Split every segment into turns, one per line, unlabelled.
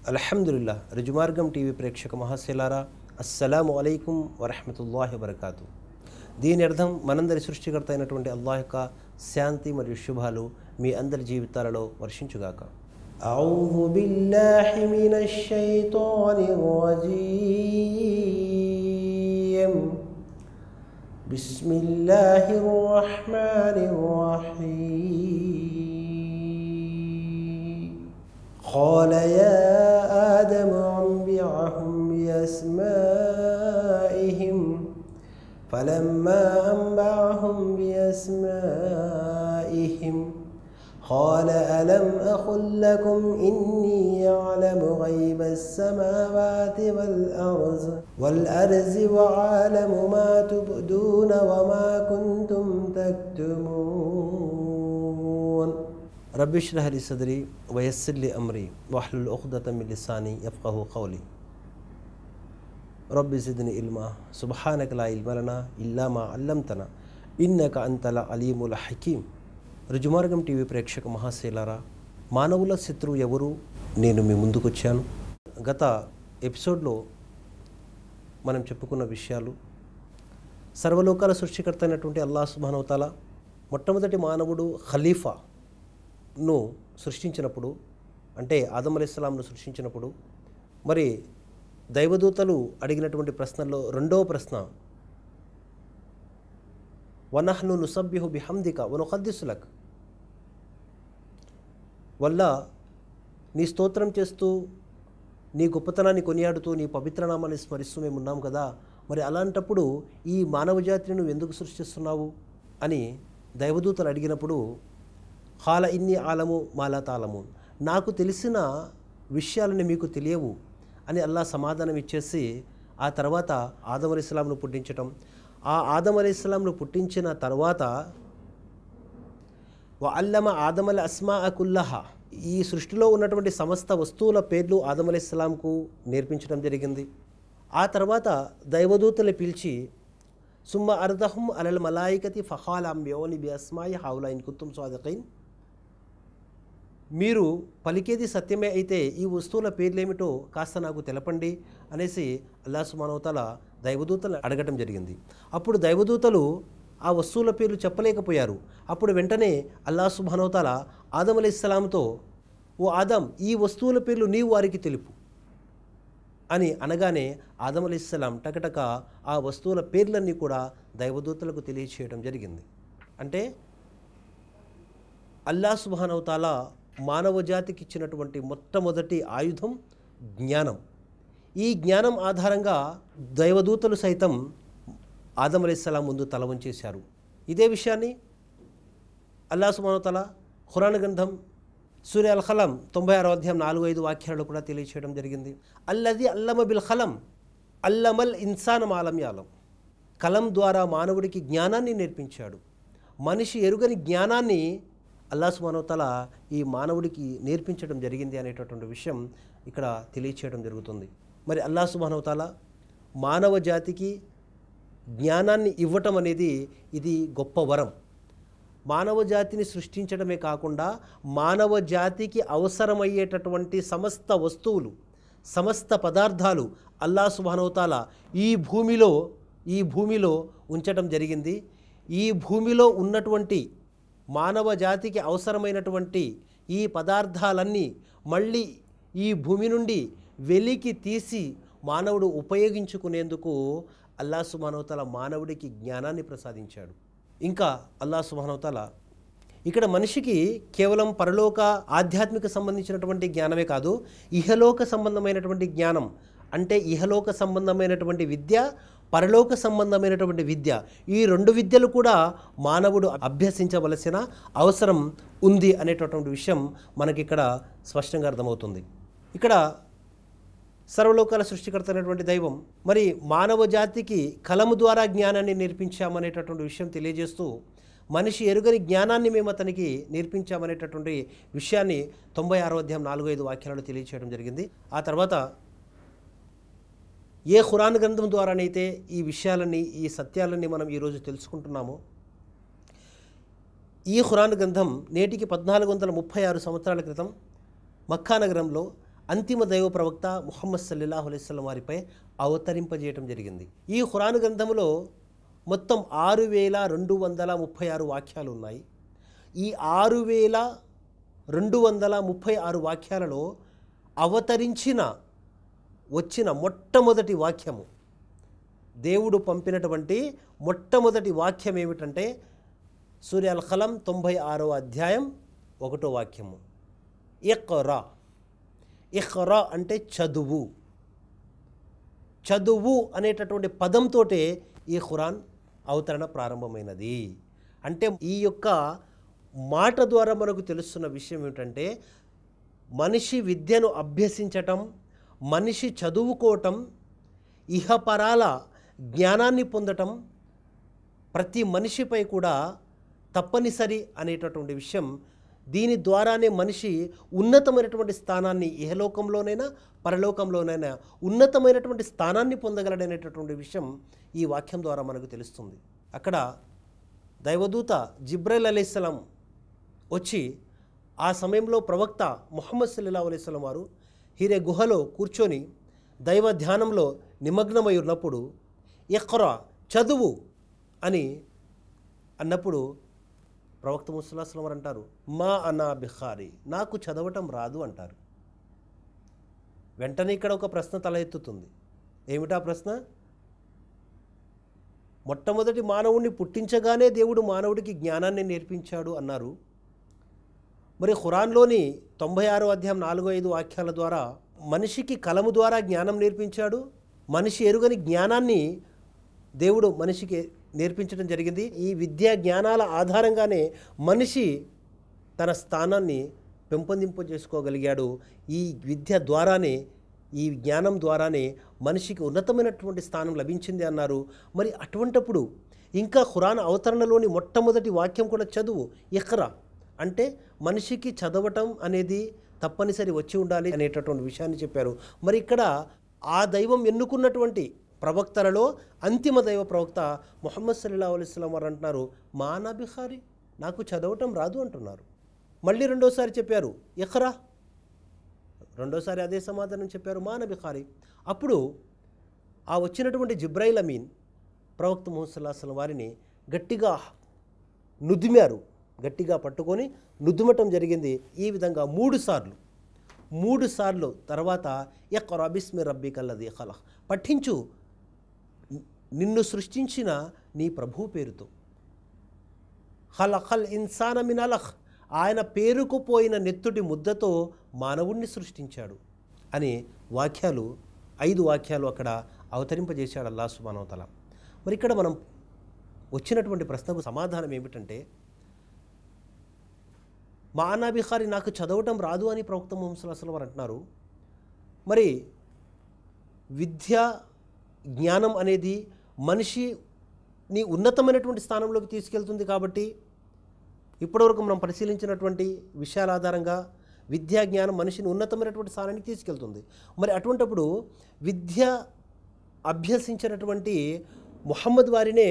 అల్హమ్దులిల్లాహ్ రుజుమార్గం TV ప్రేక్షక మహాశయులారా, అస్సలాము అలైకుం వరహ్మతుల్లాహి వబరకాతు. దీని అర్థం మనందరి సృష్టికర్త అయినటువంటి అల్లాహ్ యొక్క శాంతి మరియు శుభాలు మీ అందరి జీవితాలలో వర్షించుగాక. అఊజు బిల్లాహి మినష్ షైతానిర్ రజీమ్. బిస్మిల్లాహిర్ రహ్మానిర్ రహీమ్. قال يا آدم أنبئهم بأسمائهم فلما أنبأهم بأسمائهم قال ألم أقل لكم إني أعلم غيب السماوات والأرض وأعلم ما تبدون وما كنتم تكتمون. రబ్బి ఇష్రహ్ లీ సద్రీ వయస్సిర్ లీ అమ్రీ వహ్లుల్ ఉఖ్దతం మిన్ లిసానీ యఫ్ఖహూ ఖౌలీ. రబ్బి జిద్నీ ఇల్మా సుబ్హానక లా ఇల్మ లనా ఇల్లా మా అల్లమ్తనా ఇన్నక అంతల్ అలీముల్ హకీమ్. రుజుమార్గం టీవీ ప్రేక్షక మహాశయులారా, మానవుల శత్రువు ఎవరు? నేను మీ ముందుకొచ్చాను. గత ఎపిసోడ్లో మనం చెప్పుకున్న విషయాలు, సర్వలోకాల సృష్టికర్త అయినటువంటి అల్లాహ్ సుబ్హానహు వ తఆలా మొట్టమొదటి మానవుడు ఖలీఫాను సృష్టించినప్పుడు, అంటే ఆదం అలైహిస్సలాంను సృష్టించినప్పుడు, మరి దైవదూతలు అడిగినటువంటి ప్రశ్నల్లో రెండవ ప్రశ్న, వనహ్ను నుసబ్బిహు బిహమ్దిక వనుఖద్దిసు లక్, వల్ల నీ స్తోత్రం చేస్తూ నీ గొప్పతనాన్ని కొనియాడుతూ నీ పవిత్రనామాన్ని స్మరిస్తూ మేము ఉన్నాం కదా, మరి అలాంటప్పుడు ఈ మానవ జాతిని నువ్వు ఎందుకు సృష్టిస్తున్నావు అని దైవదూతలు అడిగినప్పుడు, ఖాల ఇన్ని ఆలము మాలా తాలము, నాకు తెలిసిన విషయాలని మీకు తెలియవు అని అల్లాహ్ సమాధానం ఇచ్చేసి, ఆ తర్వాత ఆదం అలైహిస్సలాంను పుట్టించటం, ఆ ఆదం అలైహిస్సలాంను పుట్టించిన తర్వాత వ అల్లమ ఆదమల్ అస్మా కుల్లహా, ఈ సృష్టిలో ఉన్నటువంటి సమస్త వస్తువుల పేర్లు ఆదం అలైహిస్సలాంకు నేర్పించడం జరిగింది. ఆ తర్వాత దైవదూతలు పిలిచి సుమ్మ అర్దహుం అలల్ మలాయికతి ఫఖాల అంబియోని బి అస్మాయి హౌలా ఇన్ కుతుం సాదిఖీన్, మీరు పలికేది సత్యమే అయితే ఈ వస్తువుల పేర్లేమిటో కాస్త నాకు తెలపండి అనేసి అల్లాహ్ సుబ్హానహు వ తఆలా దైవదూతలు అడగటం జరిగింది. అప్పుడు దైవదూతలు ఆ వస్తువుల పేర్లు చెప్పలేకపోయారు. అప్పుడు వెంటనే అల్లాహ్ సుబ్హానహు వ తఆలా ఆదం అలైహిస్సలాంతో, ఓ ఆదం, ఈ వస్తువుల పేర్లు నీవు వారికి తెలుపు అని అనగానే ఆదం అలైహిస్సలాం టకటక ఆ వస్తువుల పేర్లన్నీ కూడా దైవదూతలకు తెలియచేయడం జరిగింది. అంటే అల్లాహ్ సుబ్హానహు వ తఆలా మానవ జాతికి ఇచ్చినటువంటి మొట్టమొదటి ఆయుధం జ్ఞానం. ఈ జ్ఞానం ఆధారంగా దైవదూతలు సైతం ఆదం అలైహిస్సలాం ముందు తల వంచేశారు. ఇదే విషయాన్ని అల్లాహ్ సుబ్హానహు వ తఆలా ఖురాన్ గ్రంథం సూరా అల్ ఖలం 96వ అధ్యాయం 4-5 వాక్యాలలో కూడా తెలియచేయడం జరిగింది. అల్లది అల్లమ బిల్ ఖలం అల్లమల్ ఇన్సాన్ మాలం యాలం, కలం ద్వారా మానవుడికి జ్ఞానాన్ని నేర్పించాడు. మనిషి ఎరుగని జ్ఞానాన్ని అల్లాహ్ సుబ్హానహు వ తఆలా ఈ మానవుడికి నేర్పించడం జరిగింది అనేటటువంటి విషయం ఇక్కడ తెలియచేయడం జరుగుతుంది. మరి అల్లాహ్ సుబ్హానహు వ తఆలా మానవ జాతికి జ్ఞానాన్ని ఇవ్వటం అనేది ఇది గొప్ప వరం. మానవ జాతిని సృష్టించడమే కాకుండా మానవ జాతికి అవసరమయ్యేటటువంటి సమస్త వస్తువులు, సమస్త పదార్థాలు అల్లాహ్ సుబ్హానహు వ తఆలా ఈ భూమిలో ఉంచటం జరిగింది. ఈ భూమిలో ఉన్నటువంటి మానవ జాతికి అవసరమైనటువంటి ఈ పదార్థాలన్నీ మళ్ళీ ఈ భూమి నుండి వెలికి తీసి మానవుడు ఉపయోగించుకునేందుకు అల్లాహ్ సుబ్హానహు వ తఆలా మానవుడికి జ్ఞానాన్ని ప్రసాదించాడు. ఇంకా అల్లాహ్ సుబ్హానహు వ తఆలా ఇక్కడ మనిషికి కేవలం పరలోక ఆధ్యాత్మిక సంబంధించినటువంటి జ్ఞానమే కాదు, ఇహలోక సంబంధమైనటువంటి జ్ఞానం, అంటే ఇహలోక సంబంధమైనటువంటి విద్య, పరలోక సంబంధమైనటువంటి విద్య, ఈ రెండు విద్యలు కూడా మానవుడు అభ్యసించవలసిన అవసరం ఉంది అనేటటువంటి విషయం మనకిక్కడ స్పష్టంగా అర్థమవుతుంది. ఇక్కడ సర్వలోకాల సృష్టికర్త అయినటువంటి దైవం మరి మానవ జాతికి కలము ద్వారా జ్ఞానాన్ని నేర్పించామనేటటువంటి విషయం తెలియజేస్తూ, మనిషి ఎరుగని జ్ఞానాన్ని మేము అతనికి నేర్పించామనేటటువంటి విషయాన్ని 96వ అధ్యాయం 4-5 వాక్యాలలో తెలియచేయడం జరిగింది. ఆ తర్వాత ఏ ఖురాన్ గ్రంథం ద్వారానైతే ఈ విషయాలన్నీ, ఈ సత్యాలన్నీ మనం ఈరోజు తెలుసుకుంటున్నామో, ఈ ఖురాన్ గ్రంథం నేటికి 1436 సంవత్సరాల క్రితం మక్కా నగరంలో అంతిమ దైవ ప్రవక్త ముహమ్మద్ సల్లల్లాహు అలైహి వసల్లం వారిపై అవతరింపజేయటం జరిగింది. ఈ ఖురాన్ గ్రంథంలో మొత్తం 6236 వాక్యాలు ఉన్నాయి. ఈ 6236 వాక్యాలలో వచ్చిన మొట్టమొదటి వాక్యము, దేవుడు పంపినటువంటి మొట్టమొదటి వాక్యం ఏమిటంటే సూరా అల్ కలం 96వ అధ్యాయం 1వ వాక్యము, ఇఖ్రా. ఇఖ్రా అంటే చదువు. చదువు అనేటటువంటి పదంతోటే ఈ ఖురాన్ అవతరణ ప్రారంభమైనది. అంటే ఈ యొక్క మాట ద్వారా మనకు తెలుస్తున్న విషయం ఏమిటంటే మనిషి విద్యను అభ్యసించటం, మనిషి చదువుకోవటం, ఇహపరాల జ్ఞానాన్ని పొందటం ప్రతి మనిషిపై కూడా తప్పనిసరి అనేటటువంటి విషయం. దీని ద్వారానే మనిషి ఉన్నతమైనటువంటి స్థానాన్ని ఇహలోకంలోనైనా పరలోకంలోనైనా ఉన్నతమైనటువంటి స్థానాన్ని పొందగలడనేటటువంటి విషయం ఈ వాక్యం ద్వారా మనకు తెలుస్తుంది. అక్కడ దైవదూత జిబ్రైల్ అలైహిస్సలాం వచ్చి ఆ సమయంలో ప్రవక్త ముహమ్మద్ సల్లల్లాహు అలైహి వసల్లం వారు హీరే గుహలో కూర్చొని దైవ ధ్యానంలో నిమగ్నమై ఉన్నప్పుడు ఇఖ్రా చదువు అని అన్నప్పుడు ప్రవక్త ముహమ్మద్ సల్లల్లాహు అలైహి వసల్లం వారు అంటారు, మా అనా బిఖారి, నాకు చదవటం రాదు అంటారు. వెంటనే ఇక్కడ ఒక ప్రశ్న తల ఎత్తుతుంది. ఏమిటా ప్రశ్న? మొట్టమొదటి మానవుడిని పుట్టించగానే దేవుడు మానవుడికి జ్ఞానాన్ని నేర్పించాడు అన్నారు. మరి ఖురాన్లోని 96వ అధ్యాయం 4-5 వాక్యాల ద్వారా మనిషికి కలము ద్వారా జ్ఞానం నేర్పించాడు. మనిషి ఎరుగని జ్ఞానాన్ని దేవుడు మనిషికి నేర్పించడం జరిగింది. ఈ విద్యా జ్ఞానాల ఆధారంగానే మనిషి తన స్థానాన్ని పెంపొందింపజేసుకోగలిగాడు. ఈ విద్య ద్వారానే, ఈ జ్ఞానం ద్వారానే మనిషికి ఉన్నతమైనటువంటి స్థానం లభించింది అన్నారు. మరి అటువంటప్పుడు ఇంకా ఖురాన్ అవతరణలోని మొట్టమొదటి వాక్యం కూడా చదువు, ఇఖ్రా అంటే మనిషికి చదవటం అనేది తప్పనిసరి వచ్చి ఉండాలి అనేటటువంటి విషయాన్ని చెప్పారు. మరి ఇక్కడ ఆ దైవం ఎన్నుకున్నటువంటి ప్రవక్తలలో అంతిమ దైవ ప్రవక్త ముహమ్మద్ సల్లల్లాహు అలైహి వసల్లం వారు అంటున్నారు, మా అనా బిఖారి, నాకు చదవటం రాదు అంటున్నారు. మళ్ళీ రెండోసారి చెప్పారు ఇఖ్రా, రెండోసారి అదే సమాధానం చెప్పారు, మా అనా బిఖారి. అప్పుడు ఆ వచ్చినటువంటి జిబ్రైల్ అమీన్ ప్రవక్త ముహమ్మద్ సల్లల్లాహు అలైహి వసల్లం వారిని గట్టిగా నుదిమారు, గట్టిగా పట్టుకొని నుద్దుమటం జరిగింది. ఈ విధంగా 3 సార్లు తర్వాత ఇఖ్రా బిస్మి రబ్బికల్లదీ ఖలక్, పఠించు నిన్ను సృష్టించిన నీ ప్రభు పేరుతో, ఖలఖల్ ఇన్సాన మిన్ అలఖ్, ఆయన పేరుకుపోయిన నెత్తుటి ముద్దతో మానవుణ్ణి సృష్టించాడు అని 5 వాక్యాలు అక్కడ అవతరింపజేశాడు అల్లాహ్ సుబ్హానహు వ తఆలా. మరి ఇక్కడ మనం వచ్చినటువంటి ప్రశ్నకు సమాధానం ఏమిటంటే మా అనా బిఖారి, నాకు చదవటం రాదు అని ప్రవక్త ముహమ్మద్ సల్లల్లాహు అలైహి వసల్లం వారు అంటున్నారు. మరి విద్య జ్ఞానం అనేది మనిషిని ఉన్నతమైనటువంటి స్థానంలోకి తీసుకెళ్తుంది. కాబట్టి ఇప్పటివరకు మనం పరిశీలించినటువంటి విషయాల ఆధారంగా విద్యా జ్ఞానం మనిషిని ఉన్నతమైనటువంటి స్థానానికి తీసుకెళ్తుంది. మరి అటువంటప్పుడు విద్య అభ్యసించినటువంటి ముహమ్మద్ వారినే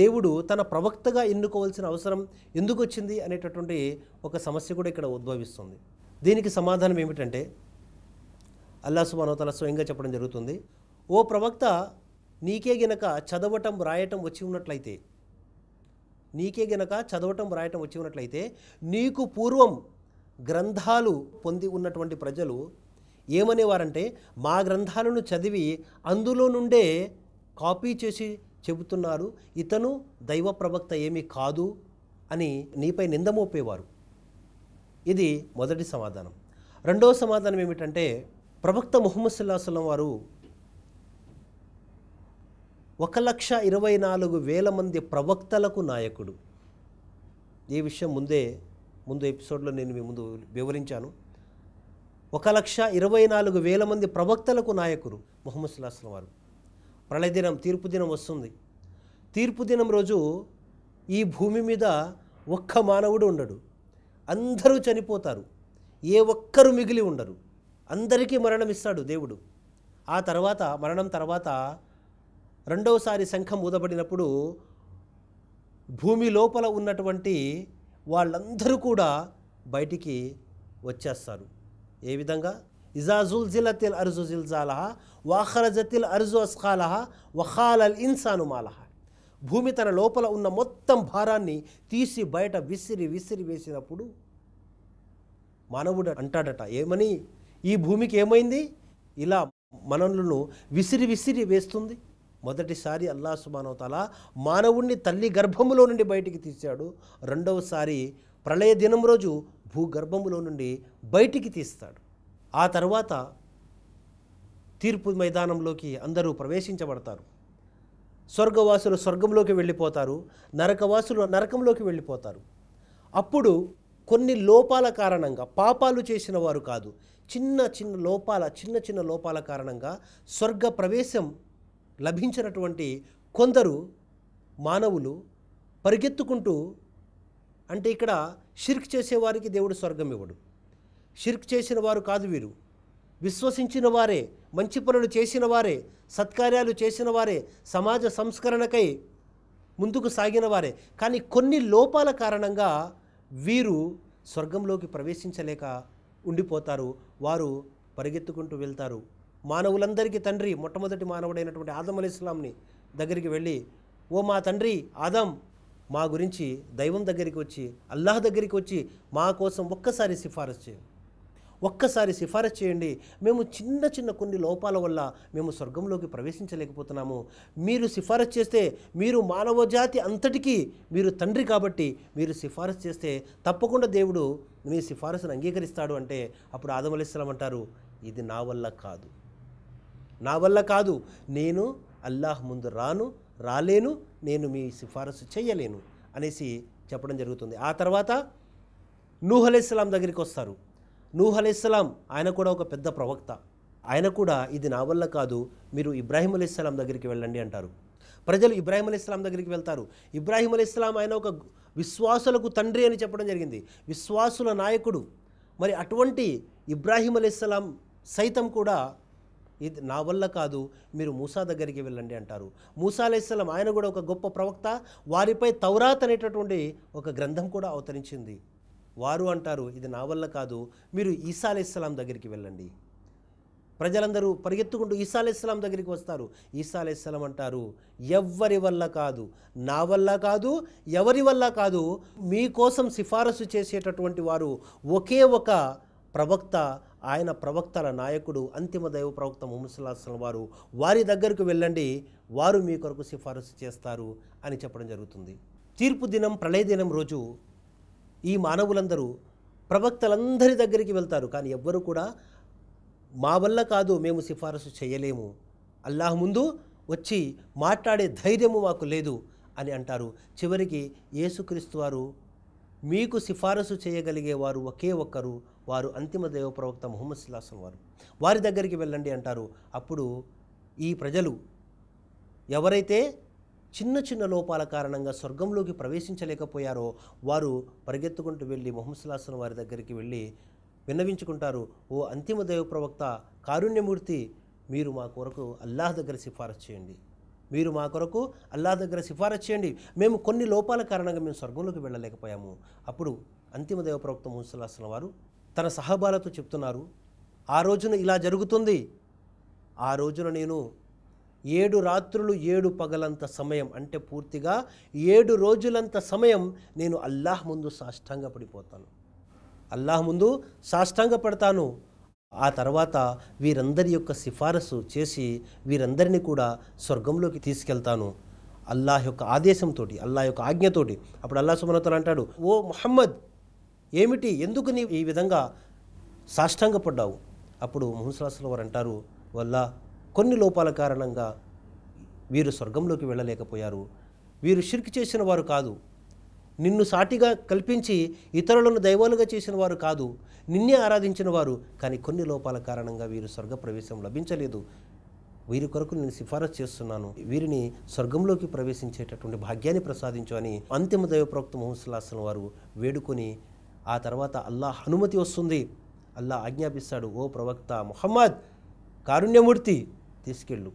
దేవుడు తన ప్రవక్తగా ఎన్నుకోవాల్సిన అవసరం ఎందుకు వచ్చింది అనేటటువంటి ఒక సమస్య కూడా ఇక్కడ ఉద్భవిస్తుంది. దీనికి సమాధానం ఏమిటంటే అల్లాహ్ సుబ్హానహు వ తఆలా స్వయంగా చెప్పడం జరుగుతుంది, ఓ ప్రవక్త, నీకే గనక చదవటం రాయటం వచ్చి ఉన్నట్లయితే నీకు పూర్వం గ్రంథాలు పొంది ఉన్నటువంటి ప్రజలు ఏమనేవారంటే మా గ్రంథాలను చదివి అందులో నుండే కాపీ చేసి చెబుతున్నారు, ఇతను దైవ ప్రవక్త ఏమీ కాదు అని నీపై నింద మోపేవారు. ఇది మొదటి సమాధానం. రెండవ సమాధానం ఏమిటంటే ప్రవక్త ముహమ్మద్ సల్లల్లాహు అలైహి వసల్లం వారు 1,24,000 మంది ప్రవక్తలకు నాయకుడు. ఈ విషయం ముందు ఎపిసోడ్లో నేను మీ ముందు వివరించాను. 1,24,000 మంది ప్రవక్తలకు నాయకుడు ముహమ్మద్ సల్లల్లాహు అలైహి వసల్లం వారు. ప్రళయ దినం, తీర్పు దినం వస్తుంది. తీర్పు దినం రోజు ఈ భూమి మీద ఒక్క మానవుడు ఉండడు, అందరూ చనిపోతారు, ఏ ఒక్కరు మిగిలి ఉండరు, అందరికీ మరణం ఇస్తాడు దేవుడు. ఆ తర్వాత మరణం తర్వాత రెండవసారి శంఖం ఊదబడినప్పుడు భూమి లోపల ఉన్నటువంటి వాళ్ళందరూ కూడా బయటికి వచ్చేస్తారు. ఏ విధంగా? ఇజా జుల్జిలతిల్ అర్జు జిల్జాలహా వఖరజతిల్ అర్జు అస్ఖాలహా వఖాలల్ ఇన్సాను మాలహా. భూమి తన లోపల ఉన్న మొత్తం భారాన్ని తీసి బయట విసిరి విసిరి వేసినప్పుడు మానవుడు అంటాడట, ఏమని, ఈ భూమికి ఏమైంది, ఇలా మనలను విసిరి విసిరి వేస్తుంది. మొదటిసారి అల్లాహ్ సుబ్హానహు వ తఆలా మానవుణ్ణి తల్లి గర్భములో నుండి బయటికి తీశాడు. రెండవసారి ప్రళయ దినం రోజు భూగర్భములో నుండి బయటికి తీస్తాడు. ఆ తర్వాత తీర్పు మైదానంలోకి అందరూ ప్రవేశించబడతారు. స్వర్గవాసులు స్వర్గంలోకి వెళ్ళిపోతారు, నరకవాసులు నరకంలోకి వెళ్ళిపోతారు. అప్పుడు కొన్ని లోపాల కారణంగా, పాపాలు చేసిన వారు కాదు, చిన్న చిన్న లోపాల కారణంగా స్వర్గ ప్రవేశం లభించినటువంటి కొందరు మానవులు పరిగెత్తుకుంటూ, అంటే ఇక్కడ షిర్క్ చేసేవారికి దేవుడు స్వర్గం ఇవ్వడు. షిర్క్ చేసిన వారు కాదు వీరు, విశ్వసించిన వారే, మంచి పనులు చేసిన వారే, సత్కార్యాలు చేసిన వారే, సమాజ సంస్కరణకై ముందుకు సాగిన వారే. కానీ కొన్ని లోపాల కారణంగా వీరు స్వర్గంలోకి ప్రవేశించలేక ఉండిపోతారు. వారు పరిగెత్తుకుంటూ వెళ్తారు. మానవులందరికీ తండ్రి, మొట్టమొదటి మానవుడైనటువంటి ఆదం అలైహిస్సలాంని దగ్గరికి వెళ్ళి, ఓ మా తండ్రి ఆదం, మా గురించి దైవం దగ్గరికి వచ్చి, అల్లాహ్ దగ్గరికి వచ్చి మా కోసం ఒక్కసారి సిఫారసు చేయండి. మేము చిన్న కొన్ని లోపాల వల్ల మేము స్వర్గంలోకి ప్రవేశించలేకపోతున్నాము. మీరు సిఫారసు చేస్తే, మీరు మానవ జాతి అంతటికీ మీరు తండ్రి కాబట్టి మీరు సిఫారసు చేస్తే తప్పకుండా దేవుడు మీ సిఫారసును అంగీకరిస్తాడు. అంటే అప్పుడు ఆదం అలైహిస్సలాం అంటారు, ఇది నా వల్ల కాదు, నేను అల్లాహ్ ముందు రాలేను, నేను మీ సిఫారసు చేయలేను అనేసి చెప్పడం జరుగుతుంది. ఆ తర్వాత నూహ్ అలైహిస్సలాం దగ్గరికి వస్తారు. నూహ్ అలైహిస్సలాం ఆయన కూడా ఒక పెద్ద ప్రవక్త. ఆయన కూడా ఇది నా వల్ల కాదు, మీరు ఇబ్రాహీం అలైహిస్సలాం దగ్గరికి వెళ్ళండి అంటారు. ప్రజలు ఇబ్రాహీం అలైహిస్సలాం దగ్గరికి వెళ్తారు. ఇబ్రాహీం అలైహిస్సలాం ఆయన ఒక విశ్వాసులకు తండ్రి అని చెప్పడం జరిగింది, విశ్వాసుల నాయకుడు. మరి అటువంటి ఇబ్రాహీం అలైహిస్సలాం సైతం కూడా ఇది నా వల్ల కాదు, మీరు మూసా దగ్గరికి వెళ్ళండి అంటారు. మూసా అలైహిస్సలాం ఆయన కూడా ఒక గొప్ప ప్రవక్త. వారిపై తౌరాత్ అనేటటువంటి ఒక గ్రంథం కూడా అవతరించింది. వారు అంటారు, ఇది నా వల్ల కాదు, మీరు ఈసా అలైహిస్సలాం దగ్గరికి వెళ్ళండి. ప్రజలందరూ పరిగెత్తుకుంటూ ఈసా అలైహిస్సలాం దగ్గరికి వస్తారు. ఈసా అలైహిస్సలాం అంటారు, ఎవ్వరి వల్ల కాదు, నా వల్ల కాదు, ఎవరి వల్ల కాదు, మీకోసం సిఫారసు చేసేటటువంటి వారు ఒకే ఒక ప్రవక్త, ఆయన ప్రవక్తల నాయకుడు, అంతిమ దైవ ప్రవక్త ముహమ్మద్ సల్లల్లాహు అలైహి వసల్లం వారు, వారి దగ్గరకు వెళ్ళండి, వారు మీ కొరకు సిఫారసు చేస్తారు అని చెప్పడం జరుగుతుంది. తీర్పు దినం, ప్రళయ దినం రోజు ఈ మానవులందరూ ప్రవక్తలందరి దగ్గరికి వెళ్తారు. కానీ ఎవ్వరు కూడా మా వల్ల కాదు, మేము సిఫారసు చేయలేము, అల్లాహ్ ముందు వచ్చి మాట్లాడే ధైర్యము మాకు లేదు అని అంటారు. చివరికి యేసుక్రీస్తు వారు, మీకు సిఫారసు చేయగలిగేవారు ఒకే ఒక్కరు, వారు అంతిమ దైవ ప్రవక్త ముహమ్మద్ సల్లల్లాహు అలైహి వసల్లం వారు, వారి దగ్గరికి వెళ్ళండి అంటారు. అప్పుడు ఈ ప్రజలు ఎవరైతే చిన్న లోపాల కారణంగా స్వర్గంలోకి ప్రవేశించలేకపోయారో వారు పరిగెత్తుకుంటూ వెళ్ళి ముహమ్మద్ సల్లల్లాహు అలైహి వసల్లం వారి దగ్గరికి వెళ్ళి విన్నవించుకుంటారు, ఓ అంతిమ దైవ ప్రవక్త, కారుణ్యమూర్తి, మీరు మా కొరకు అల్లాహ్ దగ్గర సిఫారసు చేయండి, మీరు మా కొరకు అల్లాహ్ దగ్గర సిఫారసు చేయండి, మేము కొన్ని లోపాల కారణంగా మేము స్వర్గంలోకి వెళ్ళలేకపోయాము. అప్పుడు అంతిమ దైవ ప్రవక్త ముహమ్మద్ సల్లల్లాహు అలైహి వసల్లం వారు తన సహాబాలతో చెప్తున్నారు, ఆ రోజున ఇలా జరుగుతుంది, ఆ రోజున నేను 7 రాత్రులు 7 పగలంత సమయం, అంటే పూర్తిగా 7 రోజులంత సమయం నేను అల్లాహ్ ముందు సాష్టాంగపడిపోతాను, అల్లాహ్ ముందు సాష్టాంగపడతాను. ఆ తర్వాత వీరందరి యొక్క సిఫారసు చేసి వీరందరినీ కూడా స్వర్గంలోకి తీసుకెళ్తాను అల్లాహ్ యొక్క ఆదేశంతో, అల్లాహ్ యొక్క ఆజ్ఞతోటి. అప్పుడు అల్లాహ్ సుబ్హానహు వ తఆలా అంటాడు, ఓ ముహమ్మద్, ఏమిటి, ఎందుకు నీ ఈ విధంగా సాష్టాంగపడ్డావు? అప్పుడు ముహమ్మద్ సల్లల్లాహు అలైహి వసల్లం వారు అంటారు, వల్ల కొన్ని లోపాల కారణంగా వీరు స్వర్గంలోకి వెళ్ళలేకపోయారు. వీరు షిర్క్ చేసిన వారు కాదు, నిన్ను సాటిగా కల్పించి ఇతరులను దైవాలుగా చేసిన వారు కాదు, నిన్నే ఆరాధించిన వారు. కానీ కొన్ని లోపాల కారణంగా వీరు స్వర్గ ప్రవేశం లభించలేదు. వీరి కొరకు నేను సిఫారసు చేస్తున్నాను, వీరిని స్వర్గంలోకి ప్రవేశించేటటువంటి భాగ్యాన్ని ప్రసాదించు అని అంతిమ దైవ ప్రవక్త ముహమ్మద్ సల్లల్లాహు అలైహి వసల్లం వారు వేడుకొని, ఆ తర్వాత అల్లాహ్ అనుమతి వస్తుంది, అల్లాహ్ ఆజ్ఞాపిస్తాడు, ఓ ప్రవక్త ముహమ్మద్, కారుణ్యమూర్తి, తీసుకెళ్ళు,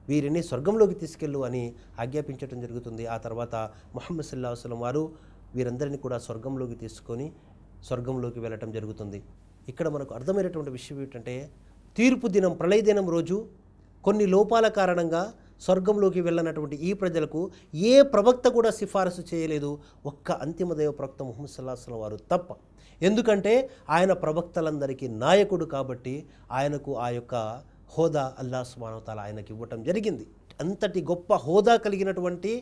వీరిని స్వర్గంలోకి తీసుకెళ్ళు అని ఆజ్ఞాపించడం జరుగుతుంది. ఆ తర్వాత ముహమ్మద్ సల్లల్లాహు అలైహి వసల్లం వారు వీరందరినీ కూడా స్వర్గంలోకి తీసుకొని స్వర్గంలోకి వెళ్ళటం జరుగుతుంది. ఇక్కడ మనకు అర్థమైనటువంటి విషయం ఏంటంటే తీర్పు దినం ప్రళయ దినం రోజు కొన్ని లోపాల కారణంగా స్వర్గంలోకి వెళ్ళనటువంటి ఈ ప్రజలకు ఏ ప్రవక్త కూడా సిఫారసు చేయలేదు, ఒక్క అంతిమ దైవ ప్రవక్త ముహమ్మద్ సల్లల్లాహు అలైహి వసల్లం వారు తప్ప. ఎందుకంటే ఆయన ప్రవక్తలందరికీ నాయకుడు కాబట్టి ఆయనకు ఆ యొక్క హోదా అల్లాహ్ సుబ్హానహు వ తఆలా ఆయనకి ఇవ్వటం జరిగింది. అంతటి గొప్ప హోదా కలిగినటువంటి,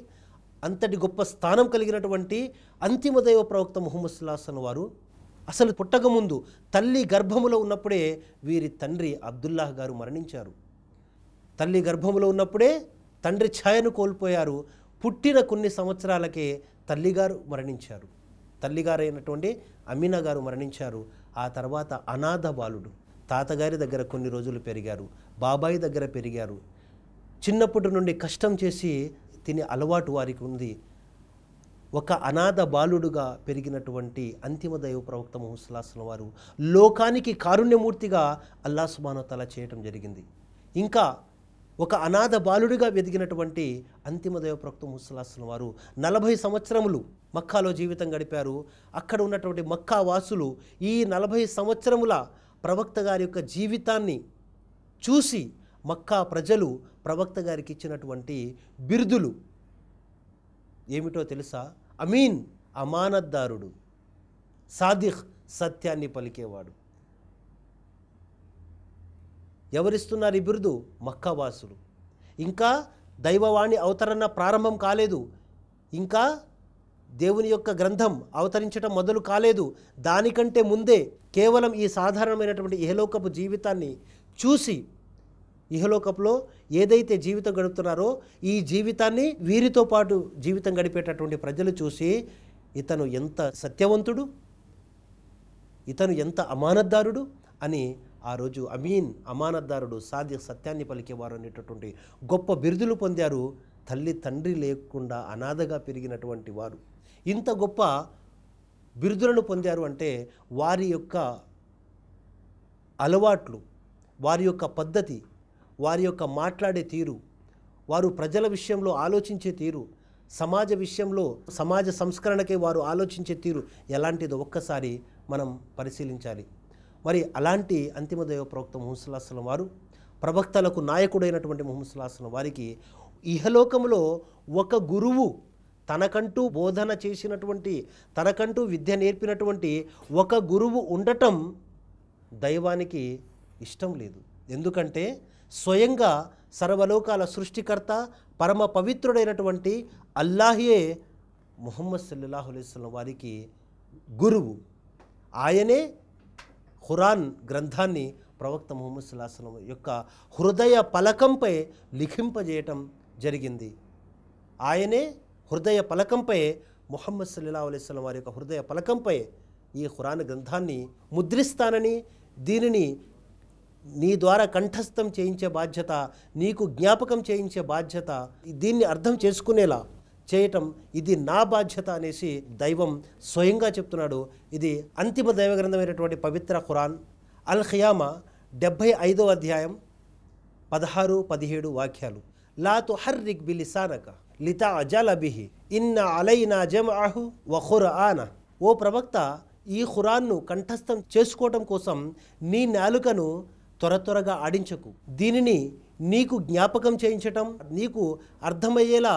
అంతటి గొప్ప స్థానం కలిగినటువంటి అంతిమ దైవ ప్రవక్త ముహమ్మద్ సల్లల్లాహు అలైహి వసల్లం వారు అసలు పుట్టకముందు తల్లి గర్భములో ఉన్నప్పుడే వీరి తండ్రి అబ్దుల్లాహ్ గారు మరణించారు. తల్లి గర్భములో ఉన్నప్పుడే తండ్రి ఛాయను కోల్పోయారు. పుట్టిన కొన్ని సంవత్సరాలకే తల్లిగారు మరణించారు. తల్లిగారైనటువంటి అమీనా గారు మరణించారు. ఆ తర్వాత అనాథ బాలుడు తాతగారి దగ్గర కొన్ని రోజులు పెరిగారు, బాబాయి దగ్గర పెరిగారు. చిన్నప్పటి నుండి కష్టం చేసి తినే అలవాటు వారికి ఉంది. ఒక అనాథ బాలుడుగా పెరిగినటువంటి అంతిమ దైవ ప్రవక్త ముహమ్మద్ సల్లల్లాహు అలైహి వసల్లం వారు లోకానికి కారుణ్యమూర్తిగా అల్లాహ్ సుబ్హానహు వ తఆలా చేయటం జరిగింది. ఇంకా ఒక అనాథ బాలుడిగా వెదిగినటువంటి అంతిమ దైవ ప్రవక్త ముహమ్మద్ సల్లల్లాహు అలైహి వసల్లం వారు 40 సంవత్సరములు మక్కాలో జీవితం గడిపారు. అక్కడ ఉన్నటువంటి మక్కా వాసులు ఈ 40 సంవత్సరముల ప్రవక్త గారి యొక్క జీవితాన్ని చూసి మక్కా ప్రజలు ప్రవక్త గారికి ఇచ్చినటువంటి బిరుదులు ఏమిటో తెలుసా? అమీన్ అమానత్దారుడు, సాదిఖ్ సత్యాన్ని పలికేవాడు. ఎవరిస్తున్నారు ఈ బిరుదు? మక్కావాసులు. ఇంకా దైవవాణి అవతరణ ప్రారంభం కాలేదు, ఇంకా దేవుని యొక్క గ్రంథం అవతరించడం మొదలు కాలేదు. దానికంటే ముందే కేవలం ఈ సాధారణమైనటువంటి ఇహలోకపు జీవితాన్ని చూసి, ఇహలోకపులో ఏదైతే జీవితం గడుపుతున్నారో ఈ జీవితాన్ని వీరితో పాటు జీవితం గడిపేటటువంటి ప్రజలు చూసి ఇతను ఎంత సత్యవంతుడు, ఇతను ఎంత అమానత్దారుడు అని ఆ రోజు అమీన్ అమానత్దారుడు, సాదిఖ్ సత్యాన్ని పలికేవారు అనేటటువంటి గొప్ప బిరుదులు పొందారు. తల్లి తండ్రి లేకుండా అనాథగా పెరిగినటువంటి వారు ఇంత గొప్ప బిరుదులను పొందారు అంటే వారి యొక్క అలవాట్లు, వారి యొక్క పద్ధతి, వారి యొక్క మాట్లాడే తీరు, వారు ప్రజల విషయంలో ఆలోచించే తీరు, సమాజ విషయంలో సమాజ సంస్కరణకే వారు ఆలోచించే తీరు ఎలాంటిదో ఒక్కసారి మనం పరిశీలించాలి. మరి అలాంటి అంతిమ దైవ ప్రవక్త ముహమ్మద్ సల్లల్లాహు అలైహి వసల్లం వారు ప్రవక్తలకు నాయకుడైనటువంటి ముహమ్మద్ సల్లల్లాహు అలైహి వసల్లం వారికి ఇహలోకంలో ఒక గురువు, తనకంటూ బోధన చేసినటువంటి, తనకంటూ విద్య నేర్పినటువంటి ఒక గురువు ఉండటం దైవానికి ఇష్టం లేదు. ఎందుకంటే స్వయంగా సర్వలోకాల సృష్టికర్త పరమ పవిత్రుడైనటువంటి అల్లాహే ముహమ్మద్ సల్లల్లాహు అలైహి వసల్లం వారికి గురువు. ఆయనే ఖురాన్ గ్రంథాన్ని ప్రవక్త ముహమ్మద్ సల్లల్లాహు అలైహి వసల్లం యొక్క హృదయ పలకంపై లిఖింపజేయటం జరిగింది. ఆయనే హృదయ పలకంపై ముహమ్మద్ సల్లల్లాహు అలైహి వసల్లం వారి యొక్క హృదయ పలకంపై ఈ ఖురాన్ గ్రంథాన్ని ముద్రిస్తానని, దీనిని నీ ద్వారా కంఠస్థం చేయించే బాధ్యత, నీకు జ్ఞాపకం చేయించే బాధ్యత, దీన్ని అర్థం చేసుకునేలా చేయటం ఇది నా బాధ్యత అనేసి దైవం స్వయంగా చెప్తున్నాడు. ఇది అంతిమ దైవ గ్రంథమైనటువంటి పవిత్ర ఖురాన్ అల్ ఖియామా 75వ అధ్యాయం 16-17 వాక్యాలు. లా తుహర్రిక్ బిలిసానక లితఅజల బిహి ఇన్న అలైనా జమఅహు వ ఖుర్ఆన. ఓ ప్రవక్త, ఈ ఖురాన్ను కంఠస్థం చేసుకోవటం కోసం నీ నాలుకను త్వరగా ఆడించకు. దీనిని నీకు జ్ఞాపకం చేయించటం, నీకు అర్థమయ్యేలా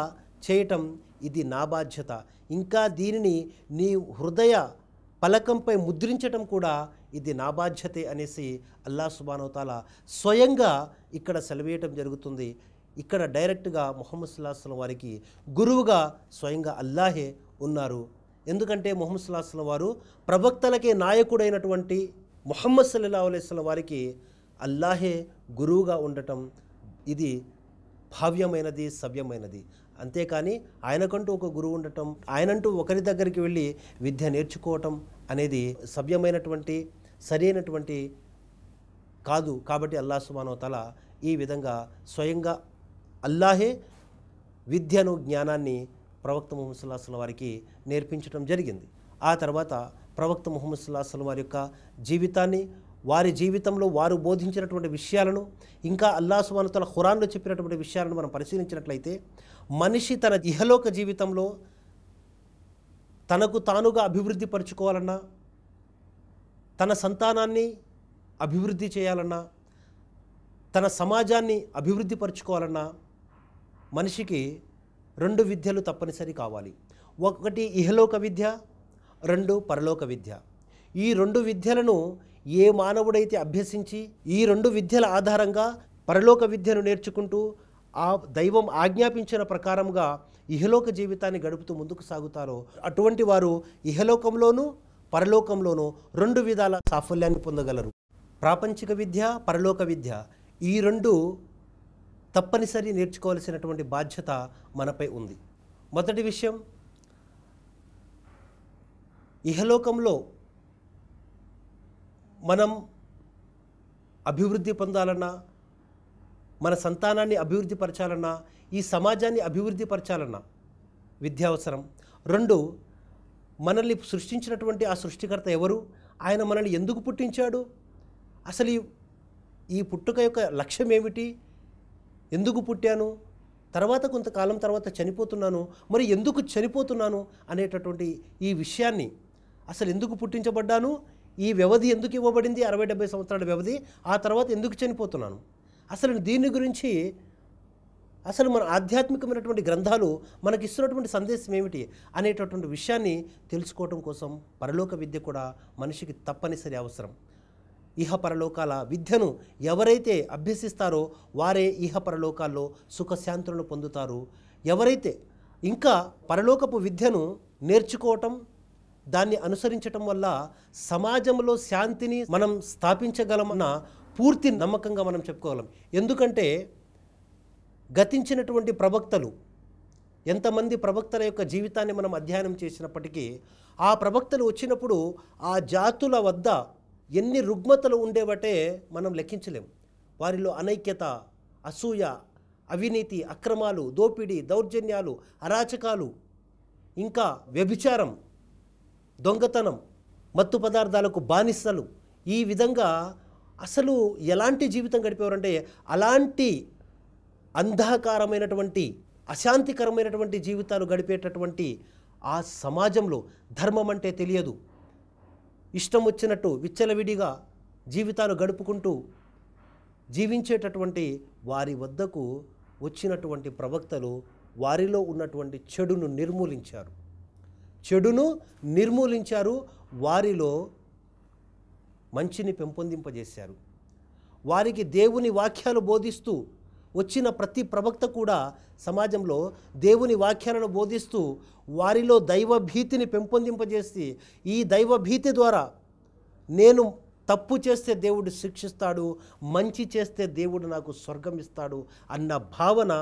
చేయటం ఇది నా బాధ్యత. ఇంకా దీనిని నీ హృదయ పలకంపై ముద్రించటం కూడా ఇది నా బాధ్యతే అనేసి అల్లాహ్ సుబ్హానహు వ తఆలా స్వయంగా ఇక్కడ సెలవేయటం జరుగుతుంది. ఇక్కడ డైరెక్ట్గా ముహమ్మద్ సల్లల్లాహు అలైహి వసల్లం వారికి గురువుగా స్వయంగా అల్లాహే ఉన్నారు. ఎందుకంటే ముహమ్మద్ సల్లల్లాహు అలైహి వసల్లం వారు ప్రవక్తలకే నాయకుడైనటువంటి ముహమ్మద్ సల్లల్లాహు అలైహి వసల్లం వారికి అల్లాహే గురువుగా ఉండటం ఇది భావ్యమైనది, సవ్యమైనది. అంతేకాని ఆయనకంటూ ఒక గురువు ఉండటం, ఆయనంటూ ఒకరి దగ్గరికి వెళ్ళి విద్య నేర్చుకోవటం అనేది సవ్యమైనటువంటి సరైనటువంటి కాదు. కాబట్టి అల్లాహ్ సుబ్హానహు వ తఆలా ఈ విధంగా స్వయంగా అల్లాహే విద్యను, జ్ఞానాన్ని ప్రవక్త ముహమ్మద్ సల్లల్లాహు అలైహి వసల్లం వారికి నేర్పించడం జరిగింది. ఆ తర్వాత ప్రవక్త ముహమ్మద్ సల్లల్లాహు అలైహి వసల్లం వారి యొక్క జీవితాన్ని, వారి జీవితంలో వారు బోధించినటువంటి విషయాలను, ఇంకా అల్లాహ్ సుబ్హానహు వ తఆలా ఖురాన్లో చెప్పినటువంటి విషయాలను మనం పరిశీలించినట్లయితే మనిషి తన ఇహలోక జీవితంలో తనకు తానుగా అభివృద్ధి పరుచుకోవాలన్నా, తన సంతానాన్ని అభివృద్ధి చేయాలన్నా, తన సమాజాన్ని అభివృద్ధి పరుచుకోవాలన్నా మనిషికి 2 విద్యలు తప్పనిసరి కావాలి. ఒకటి ఇహలోక విద్య, 2 పరలోక విద్య. ఈ 2 విద్యలను ఏ మానవుడైతే అభ్యసించి ఈ 2 విద్యల ఆధారంగా పరలోక విద్యను నేర్చుకుంటూ ఆ దైవం ఆజ్ఞాపించిన ప్రకారంగా ఇహలోక జీవితాన్ని గడుపుతూ ముందుకు సాగుతారో అటువంటి వారు ఇహలోకంలోనూ పరలోకంలోనూ 2 విధాల సాఫల్యాన్ని పొందగలరు. ప్రాపంచిక విద్య, పరలోక విద్య ఈ 2 తప్పనిసరి నేర్చుకోవాల్సినటువంటి బాధ్యత మనపై ఉంది. మొదటి విషయం, ఇహలోకంలో మనం అభివృద్ధి పొందాలన్నా, మన సంతానాన్ని అభివృద్ధి పరచాలన్నా, ఈ సమాజాన్ని అభివృద్ధి పరచాలన్నా విద్య అవసరం. 2, మనల్ని సృష్టించినటువంటి ఆ సృష్టికర్త ఎవరు, ఆయన మనల్ని ఎందుకు పుట్టించాడు, అసలు ఈ పుట్టుక యొక్క లక్ష్యం ఏమిటి, ఎందుకు పుట్టాను, తర్వాత కొంతకాలం తర్వాత చనిపోతున్నాను, మరి ఎందుకు చనిపోతున్నాను అనేటటువంటి ఈ విషయాన్ని, అసలు ఎందుకు పుట్టించబడ్డాను, ఈ వ్యవధి ఎందుకు ఇవ్వబడింది 60-70 సంవత్సరాల వ్యవధి, ఆ తర్వాత ఎందుకు చనిపోతున్నాను, అసలు దీని గురించి అసలు మన ఆధ్యాత్మికమైనటువంటి గ్రంథాలు మనకి ఇస్తున్నటువంటి సందేశం ఏమిటి అనేటటువంటి విషయాన్ని తెలుసుకోవడం కోసం పరలోక విద్య కూడా మనిషికి తప్పనిసరి అవసరం. ఇహ పరలోకాల విద్యను ఎవరైతే అభ్యసిస్తారో వారే ఇహ పరలోకాల్లో సుఖశాంతులను పొందుతారు. ఎవరైతే ఇంకా పరలోకపు విద్యను నేర్చుకోవటం, దాన్ని అనుసరించటం వల్ల సమాజంలో శాంతిని మనం స్థాపించగలమన్న పూర్తి నమ్మకంగా మనం చెప్పుకోగలం. ఎందుకంటే గతించినటువంటి ప్రవక్తలు, ఎంతమంది ప్రవక్తల యొక్క జీవితాన్ని మనం అధ్యయనం చేసినప్పటికీ ఆ ప్రవక్తలు వచ్చినప్పుడు ఆ జాతుల వద్ద ఎన్ని రుగ్మతలు ఉండేవటే మనం లెక్కించలేం. వారిలో అనైక్యత, అసూయ, అవినీతి, అక్రమాలు, దోపిడీ, దౌర్జన్యాలు, అరాచకాలు, ఇంకా వ్యభిచారం, దొంగతనం, మత్తు పదార్థాలకు బానిసలు, ఈ విధంగా అసలు ఎలాంటి జీవితం గడిపేవారంటే అలాంటి అంధకారమైనటువంటి అశాంతికరమైనటువంటి జీవితాలు గడిపేటటువంటి ఆ సమాజంలో ధర్మం అంటే తెలియదు, ఇష్టం వచ్చినట్టు విచ్చలవిడిగా జీవితాలు గడుపుకుంటూ జీవించేటటువంటి వారి వద్దకు వచ్చినటువంటి ప్రవక్తలు వారిలో ఉన్నటువంటి చెడును నిర్మూలించారు, వారిలో మంచిని పెంపొందింపజేశారు. వారికి దేవుని వాక్యాలు బోధిస్తూ వచ్చిన ప్రతి ప్రవక్త కూడా సమాజంలో దేవుని వాక్యాలను బోధిస్తూ వారిలో దైవభీతిని పెంపొందింపజేసి, ఈ దైవభీతి ద్వారా నేను తప్పు చేస్తే దేవుడు శిక్షిస్తాడు, మంచి చేస్తే దేవుడు నాకు స్వర్గం ఇస్తాడు అన్న భావన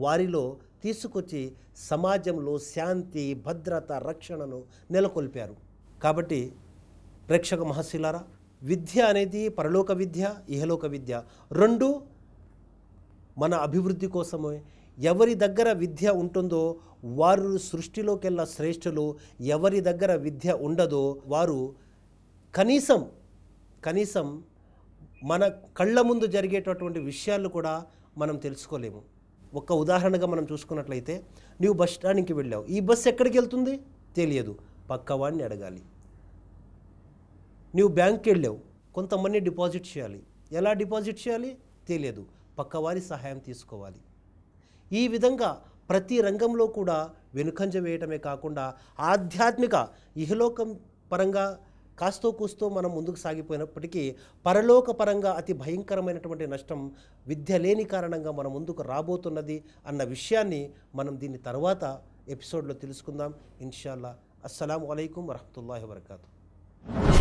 వారిలో తీసుకొచ్చి సమాజంలో శాంతి, భద్రత, రక్షణను నెలకొల్పారు. కాబట్టి ప్రేక్షక మహర్షులారా, విద్య అనేది పరలోక విద్య, ఇహలోక విద్య 2 మన అభివృద్ధి కోసమే. ఎవరి దగ్గర విద్య ఉంటుందో వారు సృష్టిలోకెల్లా శ్రేష్ఠులు, ఎవరి దగ్గర విద్య ఉండదో వారు కనీసం మన కళ్ళ ముందు జరిగేటటువంటి విషయాలు కూడా మనం తెలుసుకోలేము. ఒక ఉదాహరణగా మనం చూసుకున్నట్లయితే, నీవు బస్ స్టాండ్కి వెళ్ళావు, ఈ బస్సు ఎక్కడికి వెళ్తుంది తెలియదు, పక్కవాడిని అడగాలి. నీవు బ్యాంక్కి వెళ్ళావు, కొంత మనీ డిపాజిట్ చేయాలి, ఎలా డిపాజిట్ చేయాలి తెలియదు, పక్కవారి సహాయం తీసుకోవాలి. ఈ విధంగా ప్రతి రంగంలో కూడా వెనుకంజ వేయటమే కాకుండా ఆధ్యాత్మిక ఇహలోకం పరంగా కాస్తో కూస్తో మనం ముందుకు సాగిపోయినప్పటికీ పరలోక పరంగా అతి భయంకరమైనటువంటి నష్టం విద్య లేని కారణంగా మన ముందుకు రాబోతున్నది అన్న విషయాన్ని మనం దీని తర్వాత ఎపిసోడ్లో తెలుసుకుందాం ఇన్షాల్లా. అస్సలాము అలైకుం వరహ్మతుల్లాహి వబరకాతుహు.